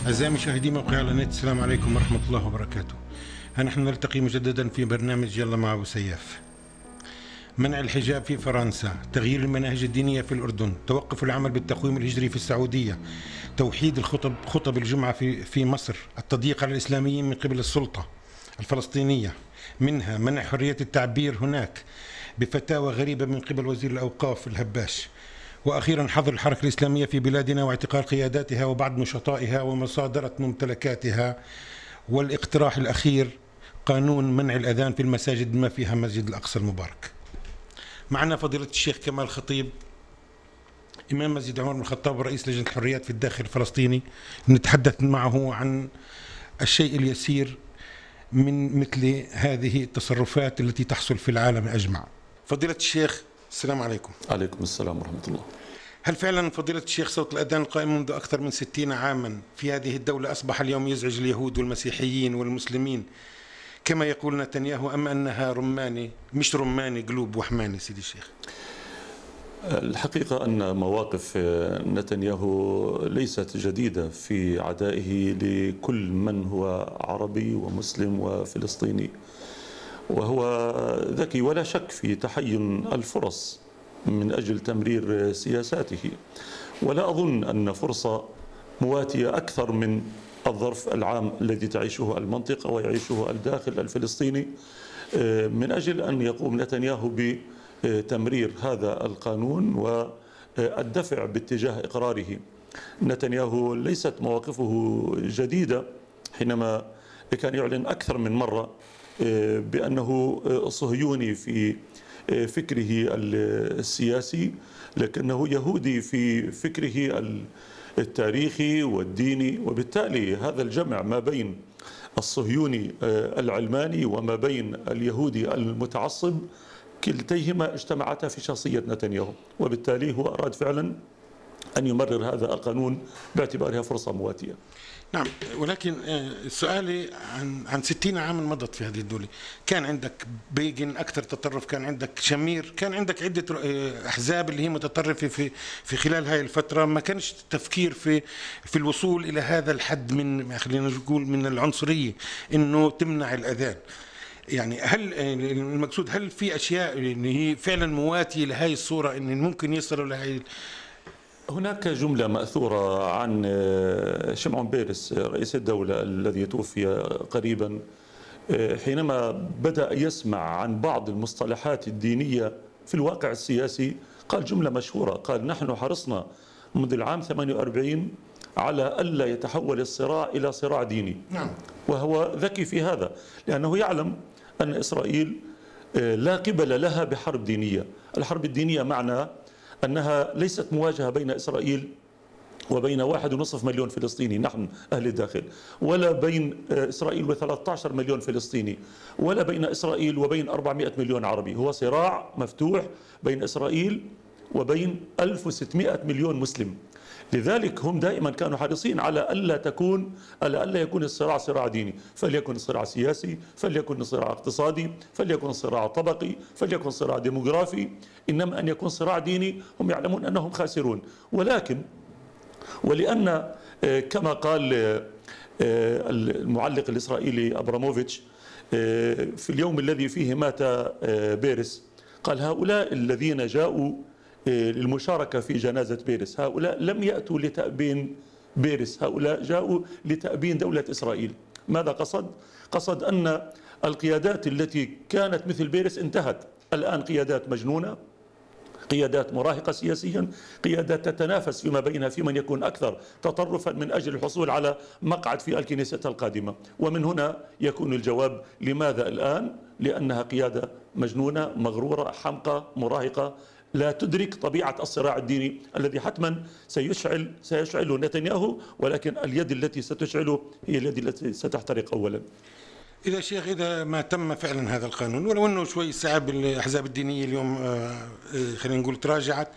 أعزائي مشاهدي موقع على النت، السلام عليكم ورحمة الله وبركاته. ها نحن نلتقي مجددا في برنامج يلا مع أبو سياف. منع الحجاب في فرنسا، تغيير المناهج الدينية في الأردن، توقف العمل بالتقويم الهجري في السعودية، توحيد خطب الجمعة في مصر، التضييق على الإسلاميين من قبل السلطة الفلسطينية، منها منع حرية التعبير هناك بفتاوى غريبة من قبل وزير الأوقاف الهباش، وأخيرا حظر الحركة الإسلامية في بلادنا واعتقال قياداتها وبعض نشطائها ومصادرة ممتلكاتها، والاقتراح الأخير قانون منع الأذان في المساجد بما فيها مسجد الأقصى المبارك. معنا فضيلة الشيخ كمال خطيب، إمام مسجد عمر بن الخطاب ورئيس لجنة الحريات في الداخل الفلسطيني، نتحدث معه عن الشيء اليسير من مثل هذه التصرفات التي تحصل في العالم أجمع. فضيلة الشيخ، السلام عليكم. عليكم السلام ورحمة الله. هل فعلا فضيلة الشيخ صوت الأذان القائم منذ أكثر من 60 عاما في هذه الدولة أصبح اليوم يزعج اليهود والمسيحيين والمسلمين كما يقول نتنياهو، أم أنها رماني مش رماني قلوب وحماني سيدي الشيخ؟ الحقيقة أن مواقف نتنياهو ليست جديدة في عدائه لكل من هو عربي ومسلم وفلسطيني، وهو ذكي ولا شك في تحين الفرص من أجل تمرير سياساته، ولا أظن أن فرصة مواتية أكثر من الظرف العام الذي تعيشه المنطقة ويعيشه الداخل الفلسطيني من أجل أن يقوم نتنياهو بتمرير هذا القانون والدفع باتجاه إقراره. نتنياهو ليست مواقفه جديدة، حينما كان يعلن أكثر من مرة بأنه صهيوني في فكره السياسي، لكنه يهودي في فكره التاريخي والديني، وبالتالي هذا الجمع ما بين الصهيوني العلماني وما بين اليهودي المتعصب كلتيهما اجتمعتا في شخصية نتنياهو، وبالتالي هو أراد فعلا أن يمرر هذا القانون باعتبارها فرصة مواتية. نعم، ولكن سؤالي عن 60 عاما مضت في هذه الدولة. كان عندك بيجن أكثر تطرف، كان عندك شمير، كان عندك عدة أحزاب اللي هي متطرفة في خلال هاي الفترة. ما كانش تفكير في الوصول إلى هذا الحد من، خلينا نقول، من العنصرية، إنه تمنع الأذان. يعني هل المقصود، هل في أشياء اللي هي فعلا مواتية لهاي الصورة إن ممكن يصلوا لهاي؟ هناك جملة مأثورة عن شمعون بيرس رئيس الدولة الذي توفي قريبا، حينما بدأ يسمع عن بعض المصطلحات الدينية في الواقع السياسي، قال جملة مشهورة، قال: نحن حرصنا منذ العام 48 على ألا يتحول الصراع إلى صراع ديني. نعم. وهو ذكي في هذا، لأنه يعلم أن إسرائيل لا قبل لها بحرب دينية. الحرب الدينية معنى أنها ليست مواجهة بين إسرائيل وبين 1.5 مليون فلسطيني نحن أهل الداخل، ولا بين إسرائيل و13 مليون فلسطيني، ولا بين إسرائيل وبين 400 مليون عربي. هو صراع مفتوح بين إسرائيل وبين 1600 مليون مسلم. لذلك هم دائما كانوا حريصين على ألا يكون الصراع صراع ديني، فليكن صراع سياسي، فليكن صراع اقتصادي، فليكن صراع طبقي، فليكن صراع ديموغرافي، إنما أن يكون صراع ديني هم يعلمون أنهم خاسرون. ولأن كما قال المعلق الإسرائيلي أبراموفيتش في اليوم الذي فيه مات بيرس، قال: هؤلاء الذين جاءوا للمشاركة في جنازة بيرس، هؤلاء لم يأتوا لتأبين بيرس، هؤلاء جاءوا لتأبين دولة إسرائيل. ماذا قصد؟ قصد أن القيادات التي كانت مثل بيرس انتهت، الآن قيادات مجنونة، قيادات مراهقة سياسيا، قيادات تتنافس فيما بينها في من يكون أكثر تطرفا من أجل الحصول على مقعد في الكنيسة القادمة. ومن هنا يكون الجواب: لماذا الآن؟ لأنها قيادة مجنونة، مغرورة، حمقى، مراهقة، لا تدرك طبيعة الصراع الديني الذي حتما سيشعله نتنياهو، ولكن اليد التي ستشعله هي اليد التي ستحترق أولا. إذا شيخ، إذا ما تم فعلا هذا القانون، ولو أنه شوي صعب، الأحزاب الدينية اليوم خلينا نقول تراجعت،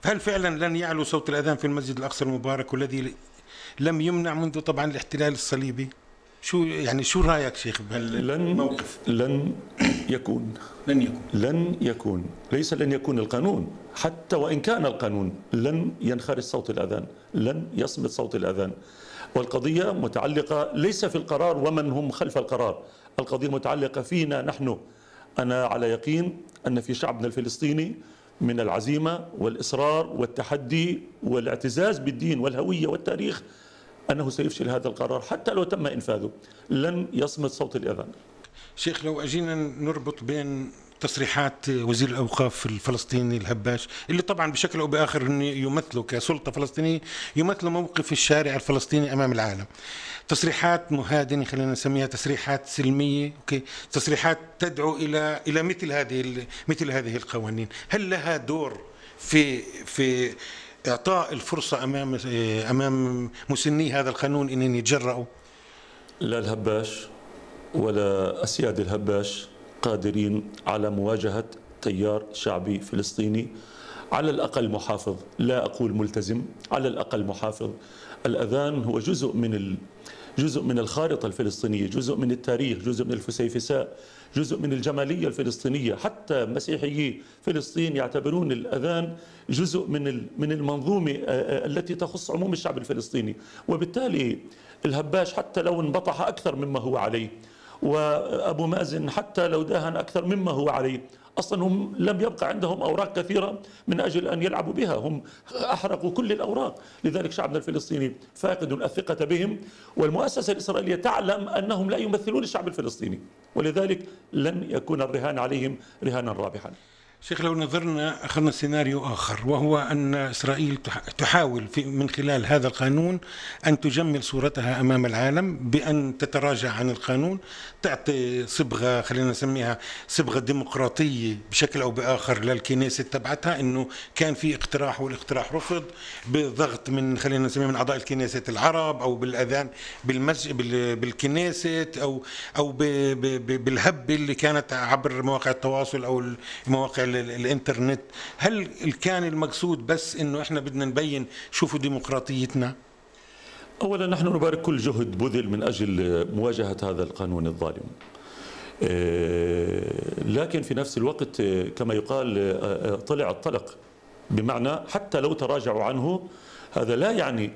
فهل فعلا لن يعلو صوت الأذان في المسجد الأقصى المبارك والذي لم يمنع منذ طبعا الاحتلال الصليبي؟ شو رأيك شيخ بهالموقف؟ لن يكون. ليس لن يكون القانون، حتى وإن كان القانون لن ينخرط صوت الأذان، لن يصمت صوت الأذان. والقضية متعلقة ليس في القرار ومن هم خلف القرار، القضية متعلقة فينا نحن. أنا على يقين أن في شعبنا الفلسطيني من العزيمة والإصرار والتحدي والاعتزاز بالدين والهوية والتاريخ أنه سيفشل هذا القرار حتى لو تم إنفاذه. لن يصمت صوت الأذان. شيخ، لو أجينا نربط بين تصريحات وزير الأوقاف الفلسطيني الهباش، اللي طبعا بشكل أو بآخر يمثله كسلطة فلسطينية، يمثل موقف الشارع الفلسطيني أمام العالم. تصريحات مهادنة، خلينا نسميها تصريحات سلمية، تصريحات تدعو إلى مثل هذه القوانين. هل لها دور في إعطاء الفرصة أمام مسني هذا القانون أن يتجرؤوا؟ لا الهباش ولا أسياد الهباش قادرين على مواجهة تيار شعبي فلسطيني على الأقل محافظ، لا أقول ملتزم، على الأقل محافظ. الأذان هو جزء من الخارطة الفلسطينية، جزء من التاريخ، جزء من الفسيفساء، جزء من الجمالية الفلسطينية. حتى مسيحيي فلسطين يعتبرون الأذان جزء من المنظومة التي تخص عموم الشعب الفلسطيني. وبالتالي الهباش حتى لو انبطح أكثر مما هو عليه، وأبو مازن حتى لو داهن أكثر مما هو عليه، أصلا هم لم يبقى عندهم أوراق كثيرة من أجل أن يلعبوا بها، هم أحرقوا كل الأوراق. لذلك شعبنا الفلسطيني فاقد الثقة بهم، والمؤسسة الإسرائيلية تعلم أنهم لا يمثلون الشعب الفلسطيني، ولذلك لن يكون الرهان عليهم رهانا رابحا. شيخ، لو نظرنا أخذنا سيناريو آخر، وهو أن إسرائيل تحاول من خلال هذا القانون أن تجمل صورتها أمام العالم بأن تتراجع عن القانون، تعطي صبغة، خلينا نسميها صبغة ديمقراطية بشكل أو بآخر للكنيسة تبعتها، أنه كان في اقتراح والاقتراح رفض بضغط من، خلينا نسميها، من أعضاء الكنيسة العرب، أو بالأذان بالكنيسة، أو بالهبة اللي كانت عبر مواقع التواصل أو مواقع الانترنت. هل كان المقصود بس انه احنا بدنا نبين شوفوا ديمقراطيتنا؟ اولا نحن نبارك كل جهد بذل من اجل مواجهة هذا القانون الظالم، لكن في نفس الوقت كما يقال طلع الطلق، بمعنى حتى لو تراجعوا عنه هذا لا يعني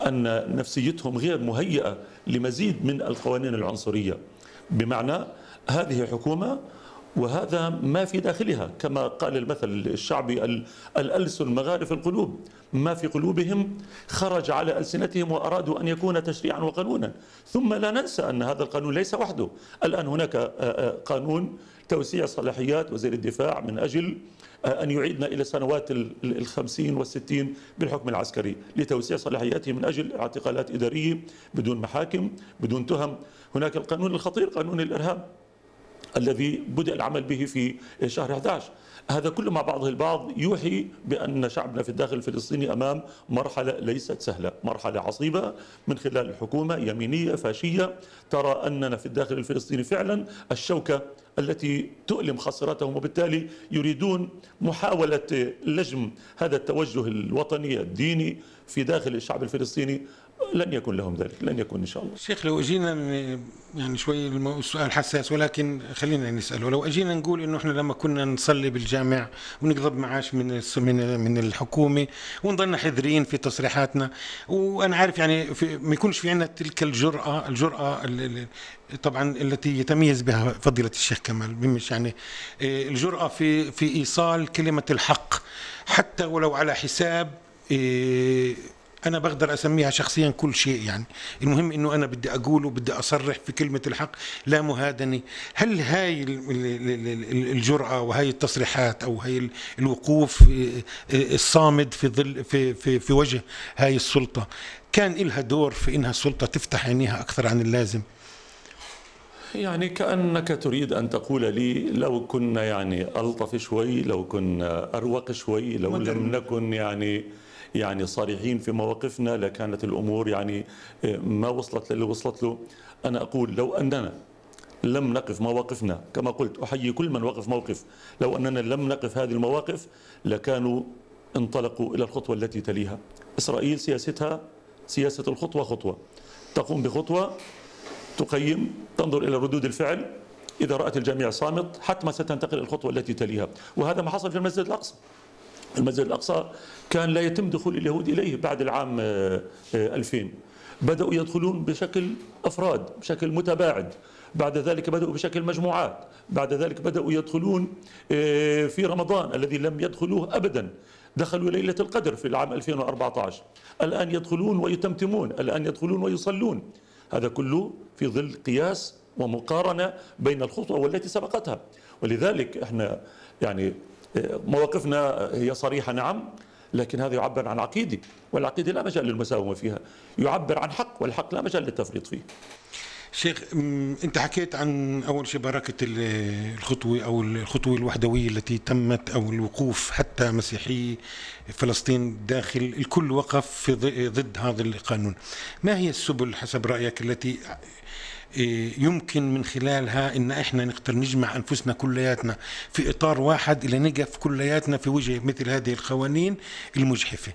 ان نفسيتهم غير مهيئة لمزيد من القوانين العنصرية. بمعنى هذه حكومة وهذا ما في داخلها، كما قال المثل الشعبي: الألسن مغارف القلوب، ما في قلوبهم خرج على ألسنتهم وأرادوا أن يكون تشريعا وقانونا. ثم لا ننسى أن هذا القانون ليس وحده، الآن هناك قانون توسيع صلاحيات وزير الدفاع من أجل أن يعيدنا إلى سنوات 50 و60 بالحكم العسكري، لتوسيع صلاحياته من أجل اعتقالات إدارية بدون محاكم بدون تهم. هناك القانون الخطير، قانون الإرهاب، الذي بدأ العمل به في شهر 11. هذا كله مع بعضه البعض يوحي بأن شعبنا في الداخل الفلسطيني أمام مرحلة ليست سهلة، مرحلة عصيبة من خلال حكومة يمينية فاشية ترى أننا في الداخل الفلسطيني فعلا الشوكة التي تؤلم خاصرتهم، وبالتالي يريدون محاولة لجم هذا التوجه الوطني الديني في داخل الشعب الفلسطيني. لن يكون لهم ذلك، لن يكون إن شاء الله. شيخ، لو أجينا يعني شوي السؤال حساس، ولكن خلينا نسأله. لو أجينا نقول إنه إحنا لما كنا نصلي بالجامع ونقبض معاش من الحكومة ونضلنا حذرين في تصريحاتنا، وأنا عارف يعني ما يكونش في عندنا تلك الجرأة طبعا التي يتميز بها فضيلة الشيخ كمال، مش يعني الجرأة في إيصال كلمة الحق، حتى ولو على حساب أنا بقدر أسميها شخصيا كل شيء. يعني المهم إنه أنا بدي أقوله، بدي أصرح في كلمة الحق، لا مهادنة. هل هاي الجرأة وهاي التصريحات أو هاي الوقوف الصامد في ظل في وجه هاي السلطة كان إلها دور في إنها السلطة تفتح عينيها أكثر عن اللازم؟ يعني كأنك تريد أن تقول لي لو كنا يعني ألطف شوي، لو كنا أروق شوي، لو لم نكن يعني صريحين في مواقفنا لكانت الأمور يعني ما وصلت للي وصلت له. أنا أقول لو أننا لم نقف مواقفنا، كما قلت أحيي كل من وقف موقف، لو أننا لم نقف هذه المواقف لكانوا انطلقوا إلى الخطوة التي تليها. إسرائيل سياستها سياسة الخطوة خطوة، تقوم بخطوة تقيم، تنظر إلى ردود الفعل، إذا رأت الجميع صامت حتما ستنتقل الخطوة التي تليها. وهذا ما حصل في المسجد الأقصى. المسجد الأقصى كان لا يتم دخول اليهود إليه بعد العام 2000، بدأوا يدخلون بشكل أفراد، بشكل متباعد، بعد ذلك بدأوا بشكل مجموعات، بعد ذلك بدأوا يدخلون في رمضان الذي لم يدخلوه أبدا، دخلوا ليلة القدر في العام 2014، الآن يدخلون ويتمتمون، الآن يدخلون ويصلون. هذا كله في ظل قياس ومقارنة بين الخطوة والتي سبقتها. ولذلك احنا يعني مواقفنا هي صريحة نعم، لكن هذا يعبر عن عقيدة، والعقيدة لا مجال للمساومة فيها، يعبر عن حق، والحق لا مجال للتفريط فيه. شيخ، انت حكيت عن اول شيء بركه الخطوه او الخطوه الوحدويه التي تمت، او الوقوف حتى مسيحي فلسطين داخل الكل وقف في ضد هذا القانون. ما هي السبل حسب رايك التي يمكن من خلالها ان احنا نقدر نجمع انفسنا كلياتنا في اطار واحد الى نقف كلياتنا في وجه مثل هذه القوانين المجحفه؟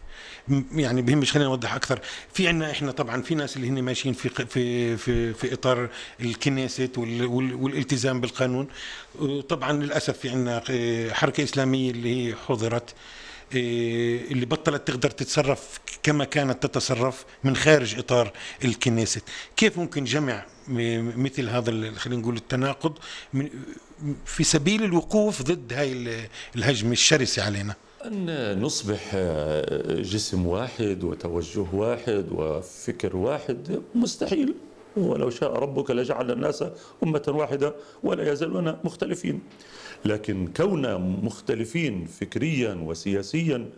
يعني بهمش، خلينا نوضح اكثر. في عندنا احنا طبعا في ناس اللي هن ماشيين في اطار الكنيست والالتزام بالقانون. طبعا للاسف في عندنا حركه اسلاميه اللي هي حضرت، اللي بطلت تقدر تتصرف كما كانت تتصرف من خارج اطار الكنيست. كيف ممكن جمع مثل هذا خلينا نقول التناقض في سبيل الوقوف ضد هاي الهجمه الشرسه علينا؟ أن نصبح جسم واحد وتوجه واحد وفكر واحد مستحيل، ولو شاء ربك لجعل الناس أمة واحدة ولا يزالون مختلفين. لكن كوننا مختلفين فكريا وسياسيا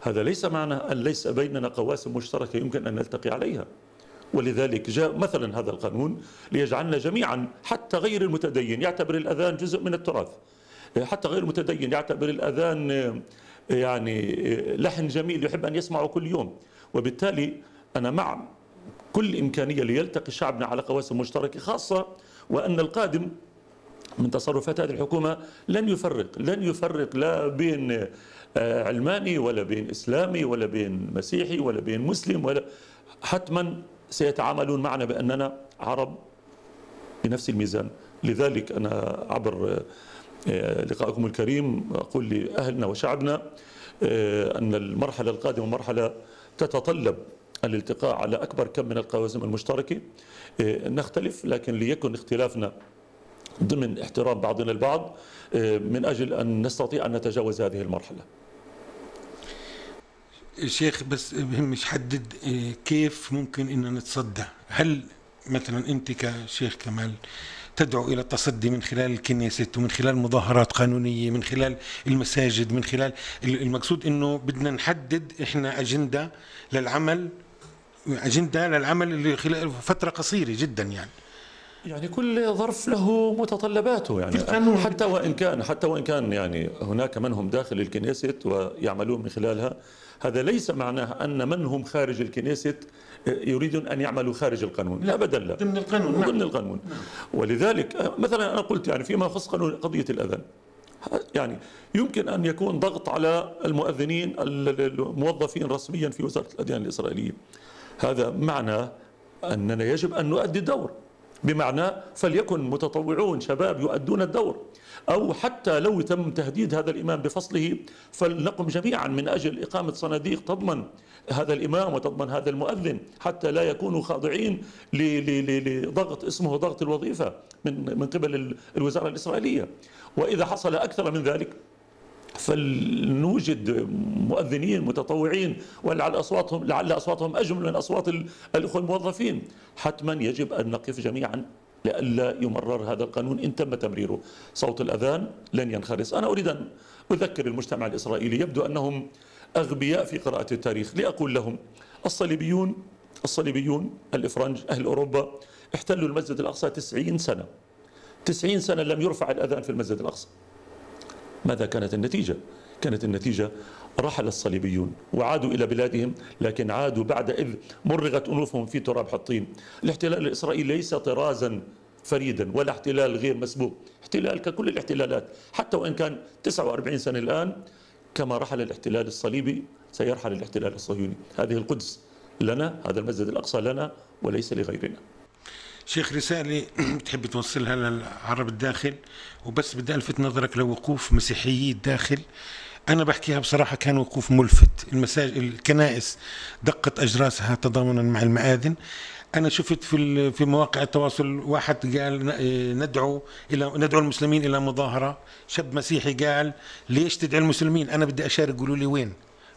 هذا ليس معنى أن ليس بيننا قواسم مشتركة يمكن أن نلتقي عليها. ولذلك جاء مثلا هذا القانون ليجعلنا جميعا، حتى غير المتدين يعتبر الأذان جزء من التراث، حتى غير المتدين يعتبر الأذان يعني لحن جميل يحب أن يسمعه كل يوم. وبالتالي أنا مع كل إمكانية ليلتقي شعبنا على قواسم مشتركة، خاصة وأن القادم من تصرفات هذه الحكومة لن يفرق لا بين علماني ولا بين إسلامي ولا بين مسيحي ولا بين مسلم، ولا حتما سيتعاملون معنا بأننا عرب بنفس الميزان. لذلك أنا عبر لقائكم الكريم أقول لأهلنا وشعبنا أن المرحلة القادمة مرحلة تتطلب الالتقاء على أكبر كم من القواسم المشتركة. نختلف لكن ليكن اختلافنا ضمن احترام بعضنا البعض من أجل أن نستطيع أن نتجاوز هذه المرحلة. شيخ، بس مش حدد كيف ممكن أن نتصدى. هل مثلا أنت كشيخ كمال تدعو إلى التصدي من خلال الكنيست ومن خلال مظاهرات قانونية، من خلال المساجد، من خلال المقصود أنه بدنا نحدد إحنا أجندة للعمل اللي خلال فترة قصيرة جدا يعني كل ظرف له متطلباته، يعني حتى وإن كان يعني هناك من هم داخل الكنيست ويعملون من خلالها، هذا ليس معناه أن من هم خارج الكنيست يريدون أن يعملوا خارج القانون، لا أبدا، لا، ضمن القانون، ضمن القانون. ولذلك مثلا أنا قلت يعني فيما يخص قضية الأذان، يعني يمكن أن يكون ضغط على المؤذنين الموظفين رسميا في وزارة الأديان الإسرائيلية. هذا معنى أننا يجب أن نؤدي الدور، بمعنى فليكن متطوعون شباب يؤدون الدور، أو حتى لو تم تهديد هذا الإمام بفصله فلنقم جميعا من أجل إقامة صناديق تضمن هذا الإمام وتضمن هذا المؤذن، حتى لا يكونوا خاضعين لضغط اسمه ضغط الوظيفة من قبل الوزارة الإسرائيلية. وإذا حصل أكثر من ذلك فلنوجد مؤذنين متطوعين ولعل أصواتهم أجمل من أصوات الأخوة الموظفين. حتما يجب أن نقف جميعا لئلا يمرر هذا القانون إن تم تمريره. صوت الأذان لن ينخرس. أنا أريد أن أذكر المجتمع الإسرائيلي، يبدو أنهم أغبياء في قراءة التاريخ، لأقول لهم الصليبيون الإفرنج أهل أوروبا احتلوا المسجد الأقصى 90 سنة، 90 سنة لم يرفع الأذان في المسجد الأقصى. ماذا كانت النتيجة؟ كانت النتيجة رحل الصليبيون وعادوا إلى بلادهم، لكن عادوا بعد إذ مرغت أنوفهم في تراب حطين. الاحتلال الإسرائيلي ليس طرازا فريدا ولا احتلال غير مسبوق، احتلال ككل الاحتلالات، حتى وإن كان 49 سنة الآن. كما رحل الاحتلال الصليبي سيرحل الاحتلال الصهيوني. هذه القدس لنا، هذا المسجد الأقصى لنا وليس لغيرنا. شيخ، رسالة تحب توصلها للعرب الداخل، وبس بدي ألفت نظرك لوقوف مسيحيي الداخل أنا بحكيها بصراحة، كان وقوف ملفت. المساجد الكنائس دقت أجراسها تضامنا مع المآذن. أنا شفت في مواقع التواصل واحد قال ندعو المسلمين إلى مظاهرة. شاب مسيحي قال ليش تدعي المسلمين، أنا بدي أشارك، قولوا لي وين.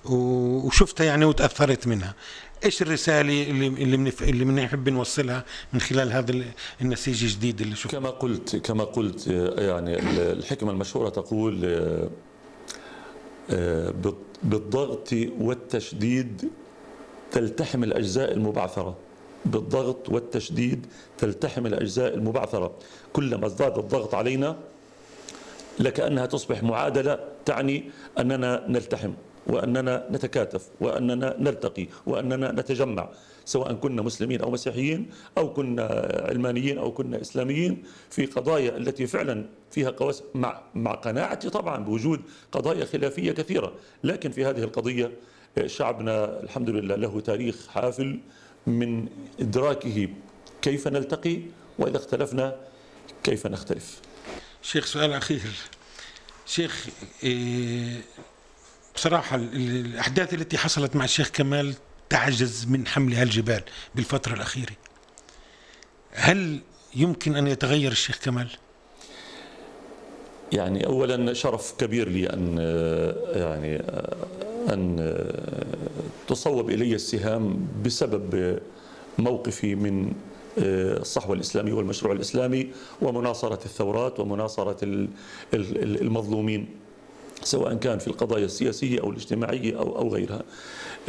وشفتها يعني وتأثرت منها. إيش الرسالة اللي بنحب نوصلها من خلال هذا النسيج الجديد اللي شفته؟ كما قلت يعني الحكمة المشهورة تقول بالضغط والتشديد تلتحم الأجزاء المبعثرة. بالضغط والتشديد تلتحم الأجزاء المبعثرة. كلما ازداد الضغط علينا لكأنها تصبح معادلة تعني أننا نلتحم، وأننا نتكاتف، وأننا نلتقي، وأننا نتجمع، سواء كنا مسلمين أو مسيحيين أو كنا علمانيين أو كنا إسلاميين، في قضايا التي فعلا فيها قواسم، مع قناعتي طبعا بوجود قضايا خلافية كثيرة. لكن في هذه القضية شعبنا الحمد لله له تاريخ حافل من إدراكه كيف نلتقي، وإذا اختلفنا كيف نختلف. شيخ سؤال أخير. شيخ، بصراحة الأحداث التي حصلت مع الشيخ كمال تعجز من حمل هالجبال بالفترة الأخيرة. هل يمكن أن يتغير الشيخ كمال؟ يعني أولا شرف كبير لي أن تصوب إلي السهام بسبب موقفي من الصحوة الإسلامية والمشروع الإسلامي ومناصرة الثورات ومناصرة المظلومين، سواء كان في القضايا السياسية أو الاجتماعية أو غيرها.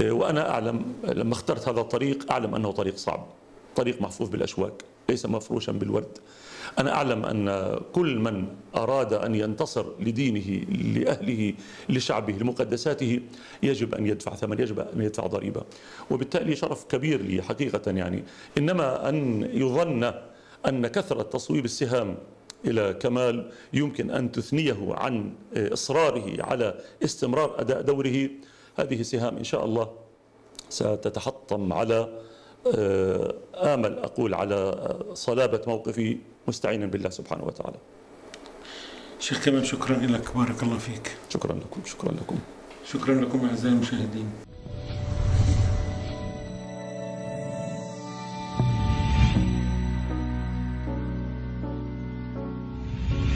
وأنا أعلم لما اخترت هذا الطريق أعلم أنه طريق صعب، طريق محفوف بالأشواك، ليس مفروشا بالورد. أنا أعلم أن كل من أراد أن ينتصر لدينه، لأهله، لشعبه، لمقدساته، يجب أن يدفع ثمن، يجب أن يدفع ضريبة. وبالتالي شرف كبير لي حقيقة، يعني إنما أن يظن أن كثرة تصويب السهام إلى كمال يمكن أن تثنيه عن إصراره على استمرار أداء دوره، هذه سهام إن شاء الله ستتحطم على آمل أقول على صلابة موقفي، مستعينا بالله سبحانه وتعالى. شيخ كمال، شكرا لك، بارك الله فيك. شكرا لكم. شكرا لكم أعزائي المشاهدين.